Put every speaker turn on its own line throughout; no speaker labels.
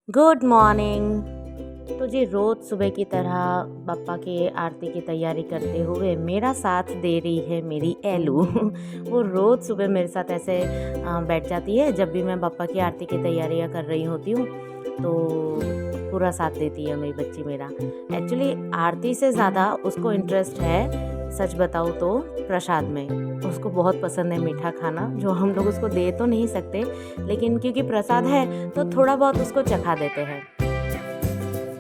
Good morning. तो जी रोज़ सुबह की तरह पप्पा की आरती की तैयारी करते हुए मेरा साथ दे रही है मेरी एलू। वो रोज़ सुबह मेरे साथ ऐसे बैठ जाती है जब भी मैं पप्पा की आरती की तैयारियां कर रही होती हूँ। तो पूरा साथ देती है मेरी बच्ची मेरा। एक्चुअली आरती से ज़्यादा उसको इंटरेस्ट है, सच बताऊँ तो, प्रसाद में। उसको बहुत पसंद है मीठा खाना, जो हम लोग उसको दे तो नहीं सकते, लेकिन क्योंकि प्रसाद है तो थोड़ा बहुत उसको चखा देते हैं।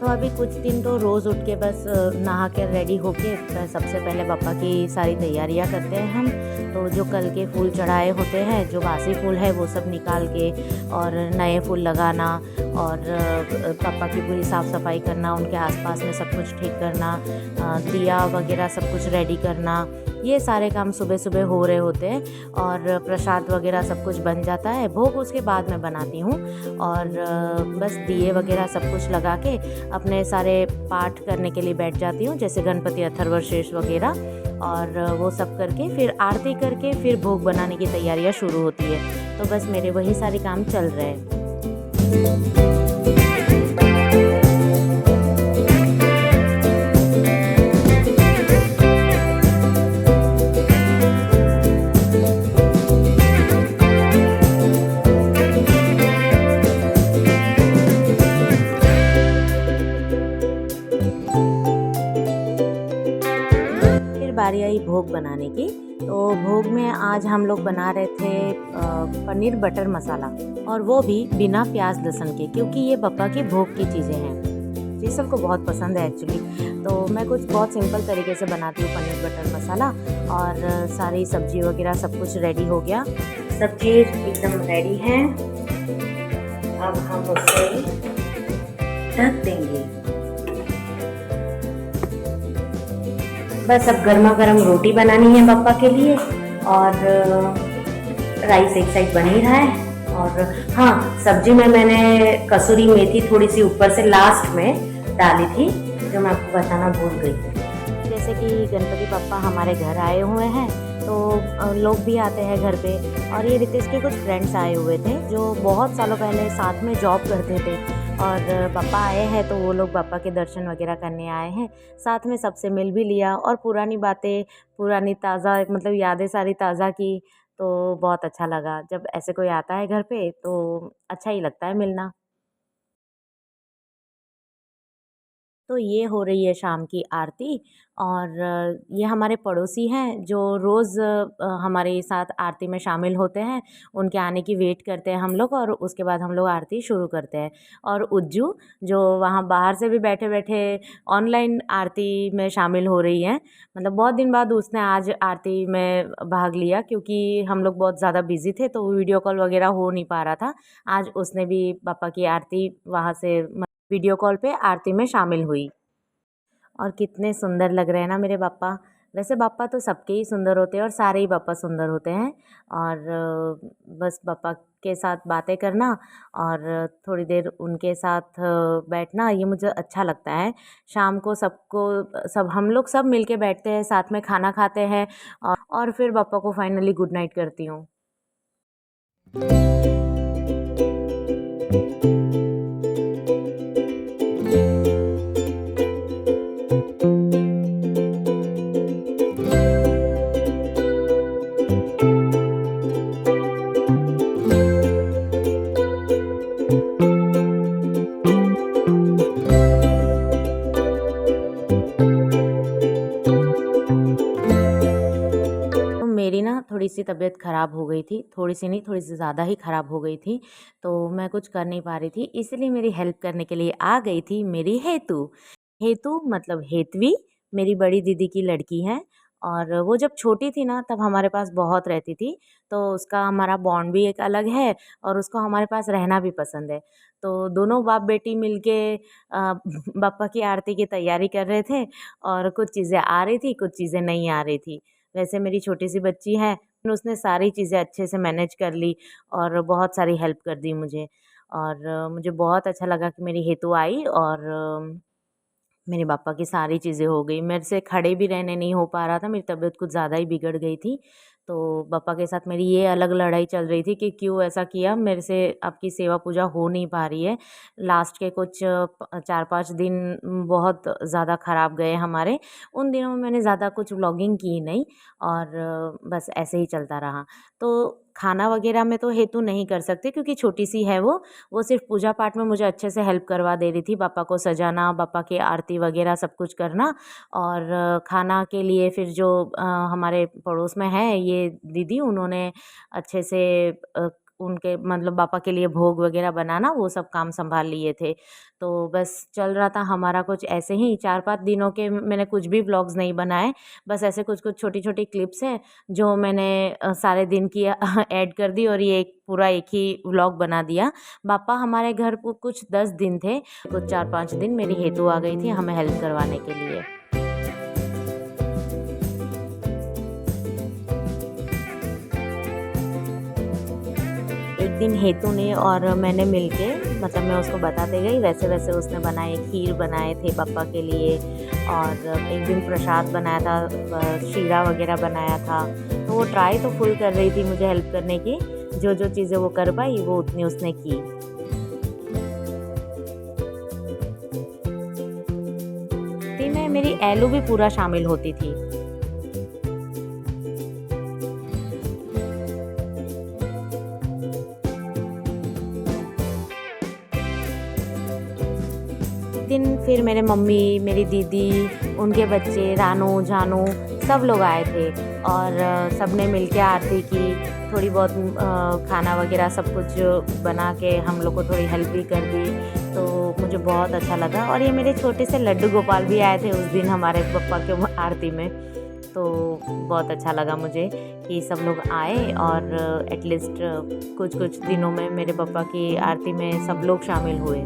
तो अभी कुछ दिन तो रोज़ उठ के बस नहा के रेडी होके सबसे पहले पापा की सारी तैयारियां करते हैं हम। तो जो कल के फूल चढ़ाए होते हैं, जो बासी फूल है वो सब निकाल के और नए फूल लगाना और पापा की पूरी साफ़ सफाई करना, उनके आसपास में सब कुछ ठीक करना, दिया वगैरह सब कुछ रेडी करना, ये सारे काम सुबह सुबह हो रहे होते हैं। और प्रसाद वगैरह सब कुछ बन जाता है, भोग उसके बाद मैं बनाती हूँ। और बस दिए वगैरह सब कुछ लगा के अपने सारे पाठ करने के लिए बैठ जाती हूँ, जैसे गणपति अथर्वशीर्ष वगैरह। और वो सब करके फिर आरती करके फिर भोग बनाने की तैयारियाँ शुरू होती है। तो बस मेरे वही सारे काम चल रहे हैं। फिर बारी आई भोग बनाने की। तो भोग में आज हम लोग बना रहे थे पनीर बटर मसाला, और वो भी बिना प्याज लहसुन के, क्योंकि ये पप्पा की भोग की चीज़ें हैं। जी सबको बहुत पसंद है एक्चुअली। तो मैं कुछ बहुत सिंपल तरीके से बनाती हूँ पनीर बटर मसाला। और सारी सब्जी वगैरह सब कुछ रेडी हो गया, सब चीज़ एकदम रेडी है। अब हम उसे ढक देंगे। बस अब गर्मा गर्म रोटी बनानी है पापा के लिए, और राइस एक साइड बन ही रहा है। और हाँ, सब्जी में मैंने कसूरी मेथी थोड़ी सी ऊपर से लास्ट में डाली थी, जो मैं आपको बताना भूल गई थी। जैसे कि गणपति पापा हमारे घर आए हुए हैं, तो लोग भी आते हैं घर पे। और ये रितेश के कुछ फ्रेंड्स आए हुए थे जो बहुत सालों पहले साथ में जॉब करते थे। और पापा आए हैं तो वो लोग पापा के दर्शन वगैरह करने आए हैं। साथ में सबसे मिल भी लिया और पुरानी बातें, पुरानी ताज़ा मतलब यादें सारी ताज़ा की। तो बहुत अच्छा लगा, जब ऐसे कोई आता है घर पे तो अच्छा ही लगता है मिलना। तो ये हो रही है शाम की आरती। और ये हमारे पड़ोसी हैं जो रोज़ हमारे साथ आरती में शामिल होते हैं। उनके आने की वेट करते हैं हम लोग, और उसके बाद हम लोग आरती शुरू करते हैं। और उज्जू, जो वहाँ बाहर से भी बैठे-बैठे ऑनलाइन आरती में शामिल हो रही हैं। मतलब बहुत दिन बाद उसने आज आरती में भाग लिया, क्योंकि हम लोग बहुत ज़्यादा बिज़ी थे तो वीडियो कॉल वगैरह हो नहीं पा रहा था। आज उसने भी पापा की आरती वहाँ से वीडियो कॉल पे आरती में शामिल हुई। और कितने सुंदर लग रहे हैं ना मेरे पापा। वैसे पापा तो सबके ही सुंदर होते हैं, और सारे ही पापा सुंदर होते हैं। और बस पापा के साथ बातें करना और थोड़ी देर उनके साथ बैठना, ये मुझे अच्छा लगता है। शाम को सब हम लोग सब मिलके बैठते हैं, साथ में खाना खाते हैं, और फिर पापा को फाइनली गुड नाइट करती हूँ। तो मेरी ना थोड़ी-सी तबीयत ख़राब हो गई थी, थोड़ी-सी नहीं, थोड़ी-सी ज़्यादा ही ख़राब हो गई थी। तो मैं कुछ कर नहीं पा रही थी, इसलिए मेरी हेल्प करने के लिए आ गई थी मेरी हेतु। हेतु मतलब हेतवी, मेरी बड़ी दीदी की लड़की है। और वो जब छोटी थी ना तब हमारे पास बहुत रहती थी, तो उसका हमारा बॉन्ड भी एक अलग है, और उसको हमारे पास रहना भी पसंद है। तो दोनों बाप-बेटी मिलके बाप्पा की आरती की तैयारी कर रहे थे, और कुछ चीज़ें आ रही थी, कुछ चीज़ें नहीं आ रही थी। वैसे मेरी छोटी-सी बच्ची है, उसने सारी चीज़ें अच्छे से मैनेज कर ली और बहुत सारी हेल्प कर दी मुझे। और मुझे बहुत अच्छा लगा कि मेरी हेतु आई, और मेरे पापा की सारी चीज़ें हो गई। मेरे से खड़े भी रहने नहीं हो पा रहा था, मेरी तबीयत कुछ ज़्यादा ही बिगड़ गई थी। तो पापा के साथ मेरी ये अलग लड़ाई चल रही थी कि क्यों ऐसा किया, मेरे से आपकी सेवा पूजा हो नहीं पा रही है। लास्ट के कुछ 4-5 दिन बहुत ज़्यादा ख़राब गए हमारे। उन दिनों में मैंने ज़्यादा कुछ व्लॉगिंग की नहीं और बस ऐसे ही चलता रहा। तो खाना वग़ैरह में तो हेतु नहीं कर सकते क्योंकि छोटी-सी है वो सिर्फ़ पूजा पाठ में मुझे अच्छे से हेल्प करवा दे रही थी, पापा को सजाना, पापा की आरती वग़ैरह सब कुछ करना। और खाना के लिए फिर जो हमारे पड़ोस में है ये दीदी, उन्होंने अच्छे से उनके मतलब पापा के लिए भोग वग़ैरह बनाना वो सब काम सँभाल लिए थे। तो बस चल रहा था हमारा कुछ ऐसे ही 4-5 दिनों के मैंने कुछ भी व्लॉग्स नहीं बनाए। बस ऐसे कुछ-कुछ छोटी-छोटी क्लिप्स हैं जो मैंने सारे दिन की ऐड कर दी और ये एक पूरा एक ही व्लॉग बना दिया। पापा हमारे घर को कुछ 10 दिन थे, कुछ 4-5 दिन मेरी हेतु आ गई थी हमें हेल्प करवाने के लिए। एक दिन हेतु ने और मैंने मिलके मतलब मैं उसको बताते गई, वैसे-वैसे उसने बनाए, खीर बनाए थे पापा के लिए और एक दिन प्रसाद बनाया था, शीरा वग़ैरह बनाया था। तो वो ट्राई तो फुल कर रही थी मुझे हेल्प करने की, जो-जो चीज़ें वो कर पाई वो उतनी उसने की। इसी में मेरी एलू भी पूरा शामिल होती थी। दिन फिर मेरे मम्मी, मेरी दीदी, उनके बच्चे, रानू, जानू सब लोग आए थे और सब ने मिलके आरती की, थोड़ी बहुत खाना वगैरह सब कुछ बना के हम लोग को थोड़ी हेल्प भी कर दी। तो मुझे बहुत अच्छा लगा और ये मेरे छोटे से लड्डू गोपाल भी आए थे उस दिन हमारे पप्पा के आरती में। तो बहुत अच्छा लगा मुझे कि सब लोग आए और एटलीस्ट कुछ-कुछ दिनों में मेरे पापा की आरती में सब लोग शामिल हुए।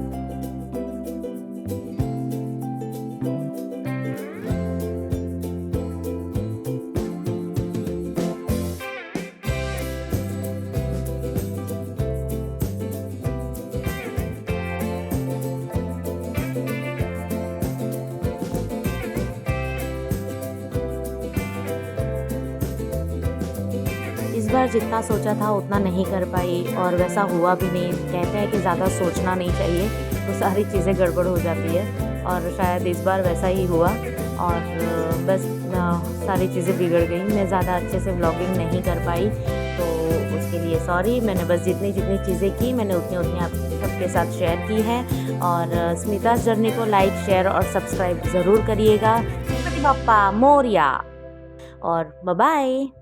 इस बार जितना सोचा था उतना नहीं कर पाई और वैसा हुआ भी नहीं। कहते हैं कि ज़्यादा सोचना नहीं चाहिए तो सारी चीज़ें गड़बड़ हो जाती है और शायद इस बार वैसा ही हुआ और बस सारी चीज़ें बिगड़ गई। मैं ज़्यादा अच्छे से व्लॉगिंग नहीं कर पाई तो उसके लिए सॉरी। मैंने बस जितनी चीज़ें की मैंने उतनी आप सबके साथ शेयर की है और स्मिता's जर्नी को लाइक, शेयर और सब्सक्राइब ज़रूर करिएगा। गणपति बप्पा मोरया और बाय बाय।